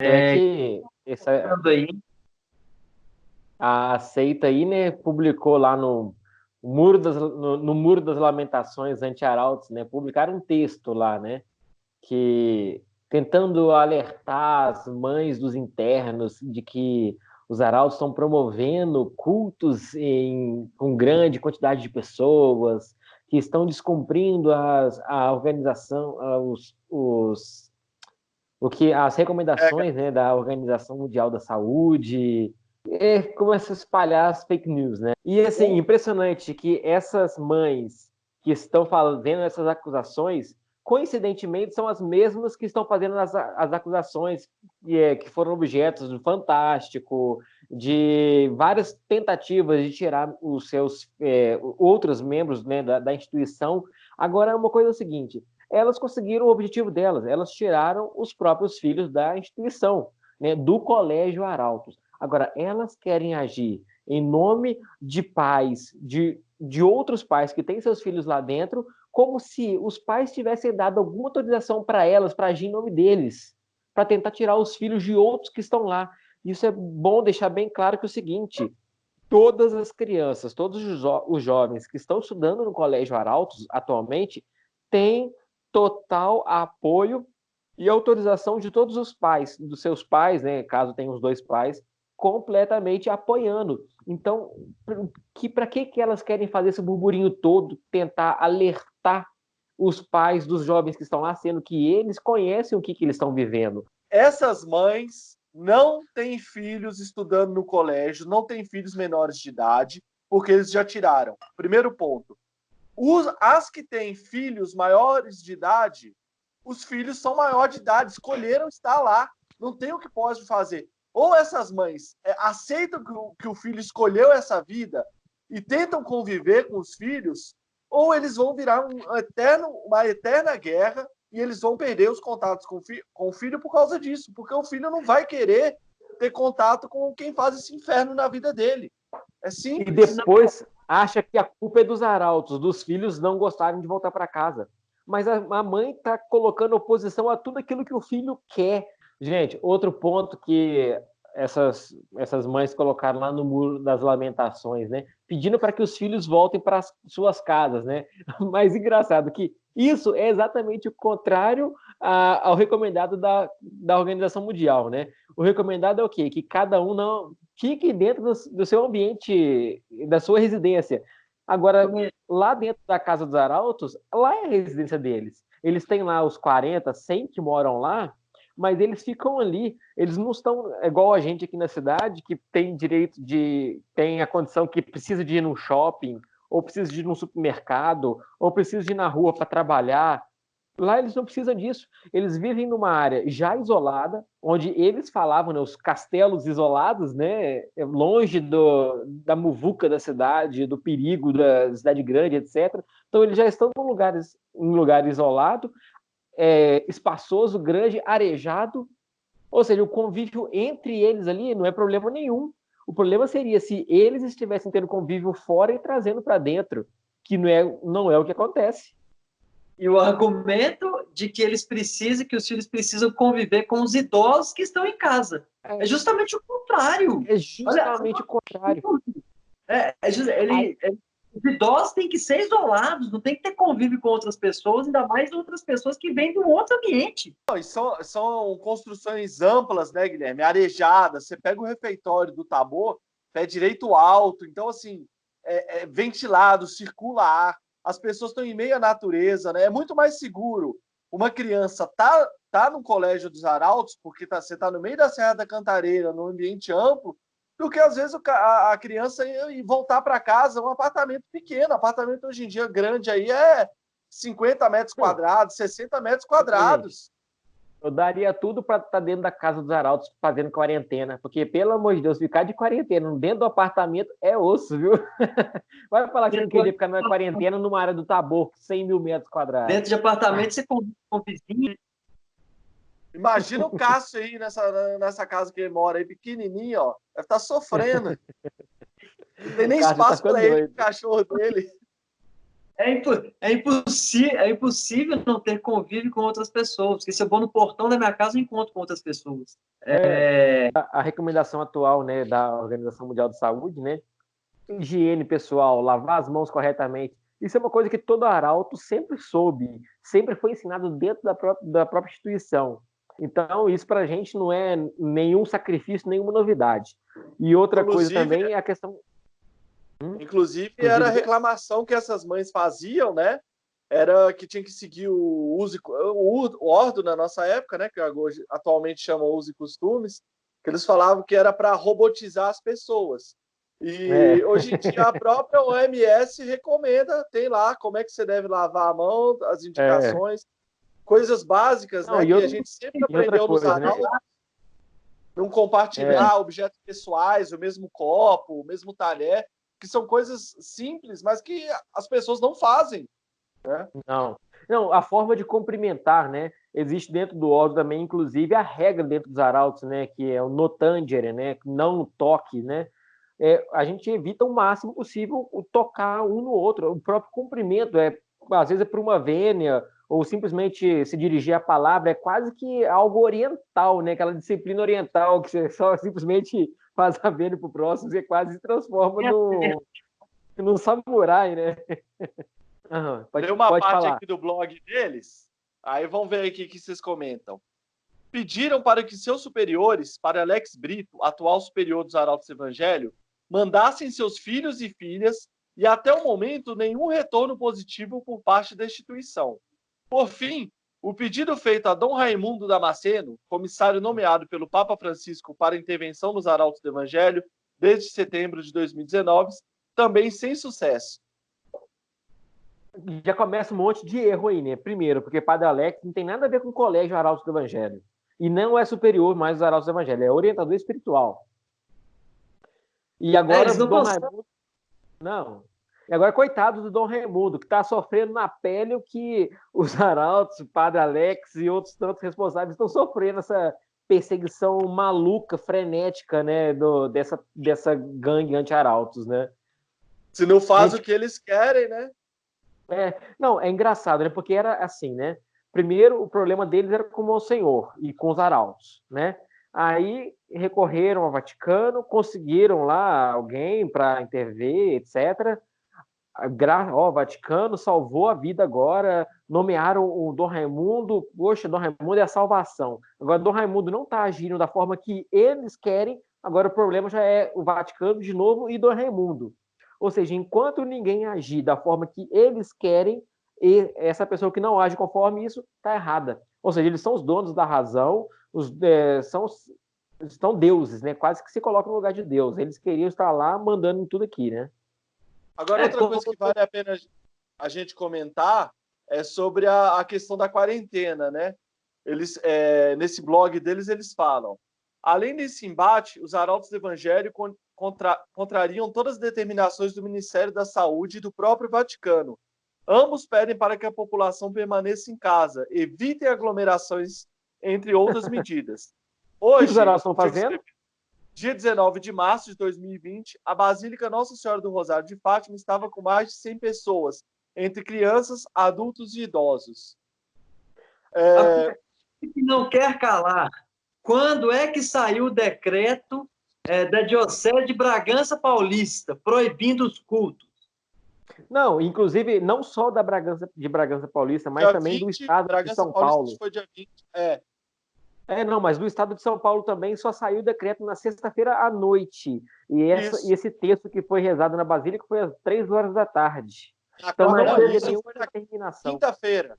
É que Aí. a seita aí, né, publicou lá no Muro das Lamentações anti-arautos, né, publicaram um texto lá, né, que tentando alertar as mães dos internos de que os arautos estão promovendo cultos com grande quantidade de pessoas, que estão descumprindo a organização, as recomendações, né, da Organização Mundial da Saúde, começa a espalhar as fake news, né? E assim, impressionante que essas mães que estão fazendo essas acusações, coincidentemente, são as mesmas que estão fazendo as acusações que foram objetos do Fantástico, de várias tentativas de tirar os seus outros membros, né, da instituição. Agora, uma coisa é o seguinte: elas conseguiram o objetivo delas, elas tiraram os próprios filhos da instituição, né, do Colégio Arautos. Agora, elas querem agir em nome de pais, de outros pais que têm seus filhos lá dentro, como se os pais tivessem dado alguma autorização para elas, para agir em nome deles, para tentar tirar os filhos de outros que estão lá. Isso é bom deixar bem claro que é o seguinte: todas as crianças, todos os jovens que estão estudando no Colégio Arautos atualmente têm total apoio e autorização de todos os pais, dos seus pais, né, caso tenham os dois pais, completamente apoiando. Então, para que elas querem fazer esse burburinho todo, tentar alertar os pais dos jovens que estão lá, sendo que eles conhecem o que eles estão vivendo? Essas mães não têm filhos estudando no colégio, não têm filhos menores de idade, porque eles já tiraram. Primeiro ponto. As que têm filhos maiores de idade, os filhos são maiores de idade, escolheram estar lá, não tem o que pode fazer. Ou essas mães aceitam que o filho escolheu essa vida e tentam conviver com os filhos, ou eles vão virar uma eterna guerra e eles vão perder os contatos com o filho por causa disso, porque o filho não vai querer ter contato com quem faz esse inferno na vida dele. É E simples. depois acha que a culpa é dos arautos, dos filhos não gostarem de voltar para casa. Mas a mãe está colocando oposição a tudo aquilo que o filho quer. Gente, outro ponto que essas mães colocaram lá no Muro das Lamentações, né? Pedindo para que os filhos voltem para suas casas, né? Mas engraçado que isso é exatamente o contrário ao recomendado da Organização Mundial, né? O recomendado é o quê? Que cada um não fique dentro do seu ambiente, da sua residência. Agora, lá dentro da Casa dos Arautos, lá é a residência deles. Eles têm lá os 40, 100 que moram lá, mas eles ficam ali. Eles não estão igual a gente aqui na cidade, que tem direito tem a condição que precisa de ir no shopping, ou precisa de ir num supermercado, ou precisa de ir na rua para trabalhar. Lá eles não precisam disso. Eles vivem numa área já isolada, onde eles falavam, né, os castelos isolados, né, longe da muvuca da cidade, do perigo da cidade grande, etc. Então eles já estão em lugar isolado, espaçoso, grande, arejado. Ou seja, o convívio entre eles ali não é problema nenhum. O problema seria se eles estivessem tendo convívio fora e trazendo para dentro, que não é o que acontece. E o argumento de que que os filhos precisam conviver com os idosos que estão em casa. É justamente o contrário. É justamente o contrário. Os idosos têm que ser isolados, não tem que ter convívio com outras pessoas, ainda mais outras pessoas que vêm de um outro ambiente. São construções amplas, né, Guilherme? Arejadas. Você pega o refeitório do Tabor, pé direito alto, então, assim, ventilado, circula ar, as pessoas estão em meio à natureza, né? É muito mais seguro uma criança tá no Colégio dos Arautos, porque você tá no meio da Serra da Cantareira, num ambiente amplo, do que às vezes a criança ir voltar para casa, um apartamento pequeno. Apartamento hoje em dia grande aí é 50 metros quadrados, 60 metros quadrados. Eu daria tudo para estar dentro da casa dos arautos fazendo quarentena, porque, pelo amor de Deus, ficar de quarentena dentro do apartamento é osso, viu? Vai falar que não queria ficar na quarentena numa área do Tabor, 100 mil metros quadrados. Dentro de apartamento, você convive com vizinho. Imagina o Cássio aí nessa casa que ele mora aí, pequenininho, ó. Deve estar sofrendo. Não tem nem espaço para ele, o cachorro dele. É impossível não ter convívio com outras pessoas, porque se eu vou no portão da minha casa, eu encontro com outras pessoas. A recomendação atual, né, da Organização Mundial de Saúde, né, higiene pessoal, lavar as mãos corretamente, isso é uma coisa que todo arauto sempre soube, sempre foi ensinado dentro da própria instituição. Então, isso para a gente não é nenhum sacrifício, nenhuma novidade. E outra coisa também é a questão... Inclusive, era a reclamação que essas mães faziam, né? Era que tinha que seguir o ordo na nossa época, né? Que hoje, atualmente chama uso e costumes, que eles falavam que era para robotizar as pessoas. E hoje em dia a própria OMS recomenda, tem lá como é que você deve lavar a mão, as indicações, coisas básicas, né? Que a gente sempre aprendeu nos arautos. Né? Não compartilhar objetos pessoais, o mesmo copo, o mesmo talher, que são coisas simples, mas que as pessoas não fazem. Né? Não, a forma de cumprimentar, né? Existe dentro do ordo também, inclusive, a regra dentro dos arautos, né? Que é o no tangere, né? Não toque, né? A gente evita o máximo possível o tocar um no outro. O próprio cumprimento, às vezes é por uma vênia, ou simplesmente se dirigir a palavra, é quase que algo oriental, né? Aquela disciplina oriental, que você só simplesmente faz a vênia para o próximo, você quase se transforma num samurai, né? Tem uma parte falar. Aqui do blog deles, aí vamos ver aqui o que vocês comentam. Pediram para que seus superiores, para Alex Brito, atual superior dos Arautos Evangelho, mandassem seus filhos e filhas e, até o momento, nenhum retorno positivo por parte da instituição. Por fim, o pedido feito a Dom Raimundo Damasceno, comissário nomeado pelo Papa Francisco para intervenção nos Arautos do Evangelho desde setembro de 2019, também sem sucesso. Já começa um monte de erro aí, né? Primeiro, porque Padre Alex não tem nada a ver com o Colégio Arautos do Evangelho. E não é superior mais aos Arautos do Evangelho, é orientador espiritual. E agora o Dom Raimundo... Não. E agora, coitado do Dom Raimundo, que está sofrendo na pele o que os arautos, o Padre Alex e outros tantos responsáveis estão sofrendo, essa perseguição maluca, frenética, né, dessa gangue anti-arautos, né? Se não faz o que eles querem, né? Não, é engraçado, né? Porque era assim, né? Primeiro, o problema deles era com o Monsenhor e com os arautos, né? Aí recorreram ao Vaticano, conseguiram lá alguém para intervir, etc. O Vaticano salvou a vida agora, nomearam o Dom Raimundo. Poxa, Dom Raimundo é a salvação. Agora, Dom Raimundo não está agindo da forma que eles querem, agora o problema já é o Vaticano de novo e Dom Raimundo. Ou seja, enquanto ninguém agir da forma que eles querem, e essa pessoa que não age conforme isso está errada. Ou seja, eles são os donos da razão, são deuses, né? Quase que se colocam no lugar de Deus. Eles queriam estar lá mandando em tudo aqui, né? Agora, outra coisa que vale a pena a gente comentar é sobre a questão da quarentena, né? Eles, nesse blog deles, eles falam: além desse embate, os arautos do Evangelho contrariam todas as determinações do Ministério da Saúde e do próprio Vaticano. Ambos pedem para que a população permaneça em casa, evitem aglomerações, entre outras medidas. Hoje, o que os arautos estão fazendo? Dia 19 de março de 2020, a Basílica Nossa Senhora do Rosário de Fátima estava com mais de 100 pessoas, entre crianças, adultos e idosos. Não quer calar. Quando é que saiu o decreto da Diocese de Bragança Paulista, proibindo os cultos? Não, inclusive, não só de Bragança Paulista, mas também do estado de São Paulo. Foi dia 20, não, mas do estado de São Paulo também só saiu o decreto na sexta-feira à noite. E esse texto que foi rezado na Basílica foi às 3 horas da tarde. Então não havia nenhuma determinação. Quinta-feira.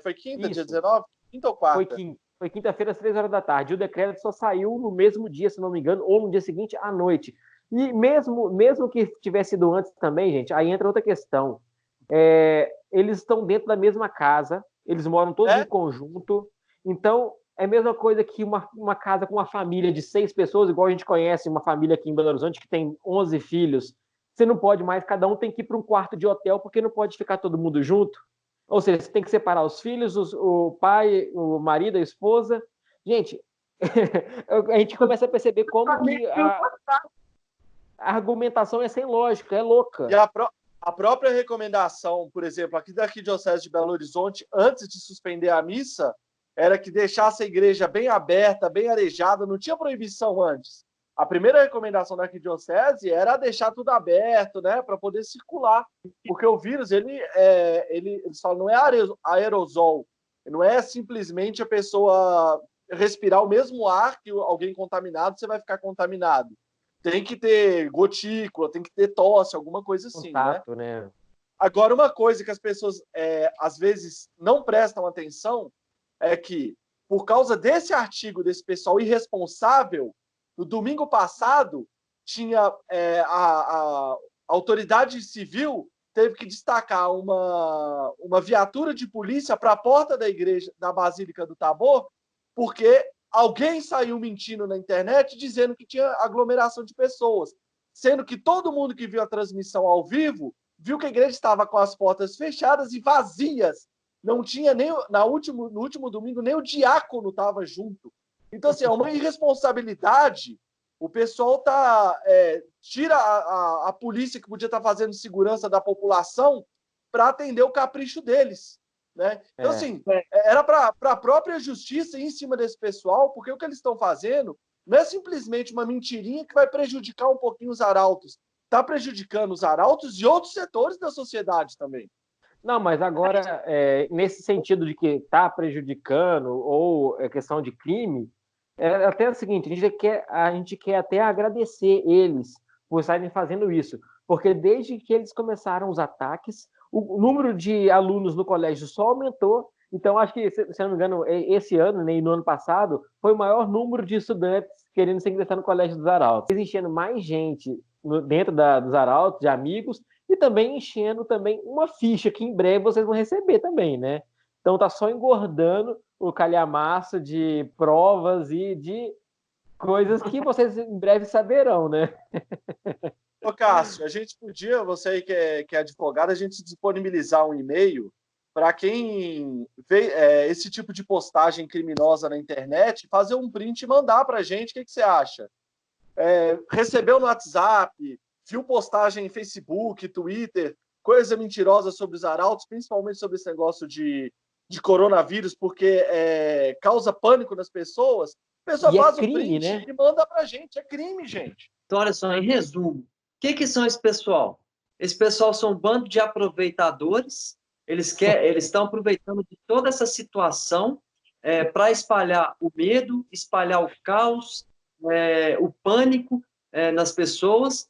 Foi quinta, dia 19? Quinta ou quarta? Foi quinta-feira às 3 horas da tarde. O decreto só saiu no mesmo dia, se não me engano, ou no dia seguinte à noite. E mesmo que tivesse sido antes também, gente, aí entra outra questão. Eles estão dentro da mesma casa, eles moram todos em conjunto, então é a mesma coisa que uma casa com uma família de 6 pessoas, igual a gente conhece uma família aqui em Belo Horizonte que tem 11 filhos. Você não pode mais, cada um tem que ir para um quarto de hotel, porque não pode ficar todo mundo junto. Ou seja, você tem que separar os filhos, o pai, o marido, a esposa. Gente, a gente começa a perceber como que a argumentação é sem lógica, é louca. E a a própria recomendação, por exemplo, aqui da Arquidiocese de Belo Horizonte, antes de suspender a missa, era que deixasse a igreja bem aberta, bem arejada, não tinha proibição antes. A primeira recomendação da Arquidiocese era deixar tudo aberto, né, para poder circular, porque o vírus, eles falam, não é aerosol, não é simplesmente a pessoa respirar o mesmo ar que alguém contaminado, você vai ficar contaminado. Tem que ter gotícula, tem que ter tosse, alguma coisa assim, Contato, né? Agora, uma coisa que as pessoas, às vezes, não prestam atenção é que, por causa desse artigo, desse pessoal irresponsável, no domingo passado, tinha a autoridade civil teve que destacar uma viatura de polícia para a porta da igreja, da Basílica do Tabor, porque alguém saiu mentindo na internet dizendo que tinha aglomeração de pessoas, sendo que todo mundo que viu a transmissão ao vivo viu que a igreja estava com as portas fechadas e vazias. Não tinha nem no último domingo nem o diácono estava junto. Então, assim, é uma irresponsabilidade. O pessoal tira a polícia que podia estar fazendo segurança da população para atender o capricho deles. Né? Então, assim, era para a própria justiça ir em cima desse pessoal, porque o que eles estão fazendo não é simplesmente uma mentirinha que vai prejudicar um pouquinho os arautos. Está prejudicando os arautos e outros setores da sociedade também. Não, mas agora, nesse sentido de que está prejudicando ou é questão de crime, é até o seguinte, a gente quer até agradecer eles por estarem fazendo isso, porque desde que eles começaram os ataques, o número de alunos no colégio só aumentou. Então, acho que, se não me engano, esse ano, nem no ano passado, foi o maior número de estudantes querendo se ingressar no Colégio dos Arautos. Existindo mais gente dentro dos Arautos, de amigos, e também enchendo também uma ficha que em breve vocês vão receber também, né? Então, tá só engordando o calhamaço de provas e de coisas que vocês em breve saberão, né? Ô, Cássio, a gente podia, você aí que é advogado, a gente disponibilizar um e-mail para quem vê esse tipo de postagem criminosa na internet, fazer um print e mandar para a gente. O que você acha? Recebeu no WhatsApp, viu postagem em Facebook, Twitter, coisa mentirosa sobre os arautos, principalmente sobre esse negócio de coronavírus, porque causa pânico nas pessoas. A pessoa faz crime, o print, né? E manda para a gente. É crime, gente. Então, olha só, em resumo, o que são esse pessoal? Esse pessoal são um bando de aproveitadores, eles estão aproveitando de toda essa situação para espalhar o medo, espalhar o caos, o pânico nas pessoas,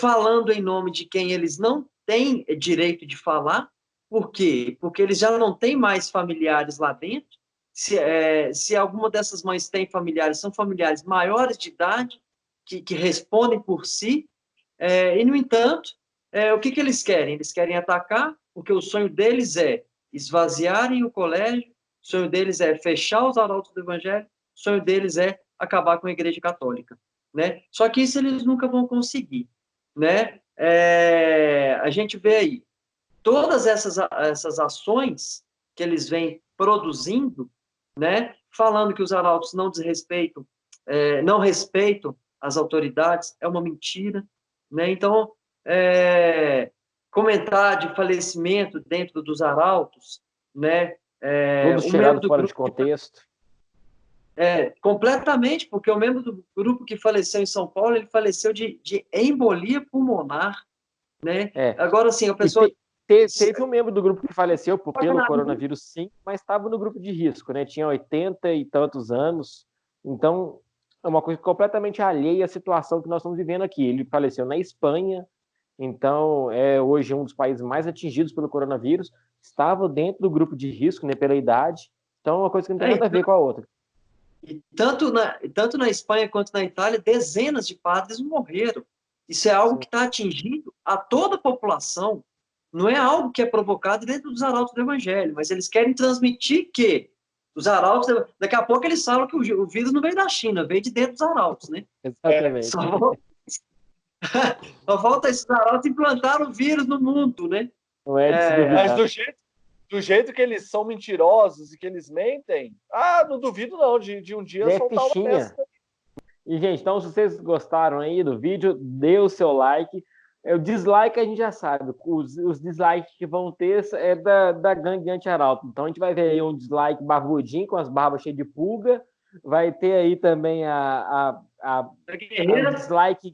falando em nome de quem eles não têm direito de falar. Por quê? Porque eles já não têm mais familiares lá dentro. Se alguma dessas mães tem familiares, são familiares maiores de idade, que respondem por si, e, no entanto, o que eles querem? Eles querem atacar, porque o sonho deles é esvaziarem o colégio, o sonho deles é fechar os arautos do evangelho, o sonho deles é acabar com a Igreja Católica. Né? Só que isso eles nunca vão conseguir. Né? A gente vê aí, todas essas ações que eles vêm produzindo, né, falando que os arautos não desrespeitam, não respeitam as autoridades, é uma mentira. Né? Então, comentar de falecimento dentro dos arautos, né? Todos tirados fora de contexto. Completamente, porque o membro do grupo que faleceu em São Paulo, ele faleceu de embolia pulmonar, né? Agora, assim, a pessoa... Teve um membro do grupo que faleceu pelo coronavírus, sim, mas estava no grupo de risco, né? Tinha 80 e tantos anos, então é uma coisa completamente alheia à situação que nós estamos vivendo aqui. Ele faleceu na Espanha, então é hoje um dos países mais atingidos pelo coronavírus, estava dentro do grupo de risco, né, pela idade, então é uma coisa que não tem nada a ver com a outra. E tanto na Espanha quanto na Itália, dezenas de padres morreram. Isso é algo que está atingindo a toda a população, não é algo que é provocado dentro dos arautos do Evangelho, mas eles querem transmitir que os arautos, daqui a pouco eles falam que o vírus não veio da China, veio de dentro dos arautos, né? Exatamente. Só falta esses arautos implantar o vírus no mundo, né? Não é de se duvidar. Mas do jeito que eles são mentirosos e que eles mentem, não duvido não, de um dia soltar uma peça. E, gente, então, se vocês gostaram aí do vídeo, dê o seu like, O dislike a gente já sabe, os dislikes que vão ter é da gangue anti-arauto. Então a gente vai ver aí um dislike barbudinho, com as barbas cheias de pulga, vai ter aí também a dislike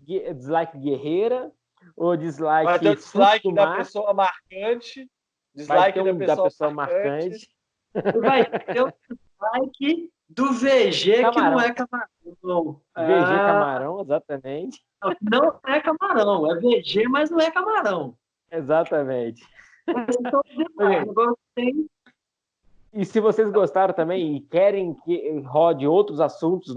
guerreira, o dislike vai ter o fruto dislike do da mar, pessoa marcante, vai ter dislike um da pessoa marcante. Vai ter o dislike do VG que não Camarão. é camarão. VG Camarão, exatamente. Não é camarão, é VG, mas não é camarão. Exatamente. Então, agora tem. E se vocês gostaram também e querem que rode outros assuntos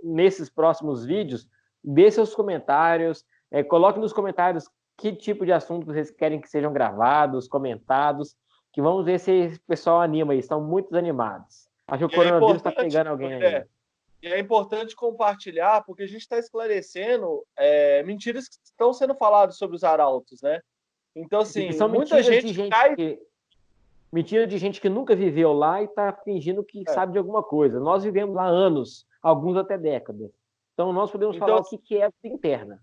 nesses próximos vídeos, dê seus comentários, coloque nos comentários que tipo de assunto vocês querem que sejam gravados, comentados, que vamos ver se esse pessoal anima aí, estão muito animados. Acho que o coronavírus está pegando alguém aí. E é importante compartilhar, porque a gente está esclarecendo mentiras que estão sendo faladas sobre os arautos, né? Então, assim, muita gente cai... Mentira de gente que nunca viveu lá e está fingindo que sabe de alguma coisa. Nós vivemos lá anos, alguns até décadas. Então, nós podemos falar o que é a vida interna.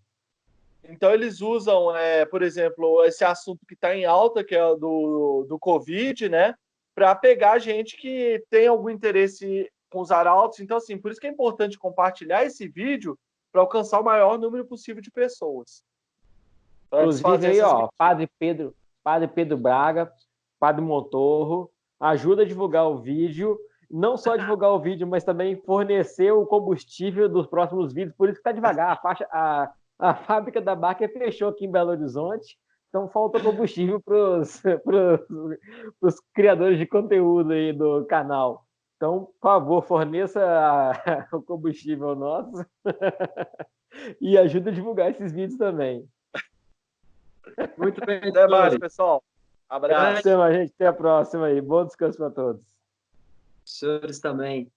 Então, eles usam, por exemplo, esse assunto que está em alta, que é do Covid, né? Para pegar gente que tem algum interesse com os arautos. Então, assim, por isso que é importante compartilhar esse vídeo para alcançar o maior número possível de pessoas. Inclusive, aí, ó, Padre Pedro Braga, Padre Montorro, ajuda a divulgar o vídeo, não só divulgar o vídeo, mas também fornecer o combustível dos próximos vídeos, por isso que está devagar, a fábrica da Baker fechou aqui em Belo Horizonte, então falta combustível para os criadores de conteúdo aí do canal. Então, por favor, forneça o combustível nosso e ajuda a divulgar esses vídeos também. Muito bem. Até mais, pessoal. Abraço. Até mais, gente. Até a próxima aí. Bom descanso para todos. Senhores também.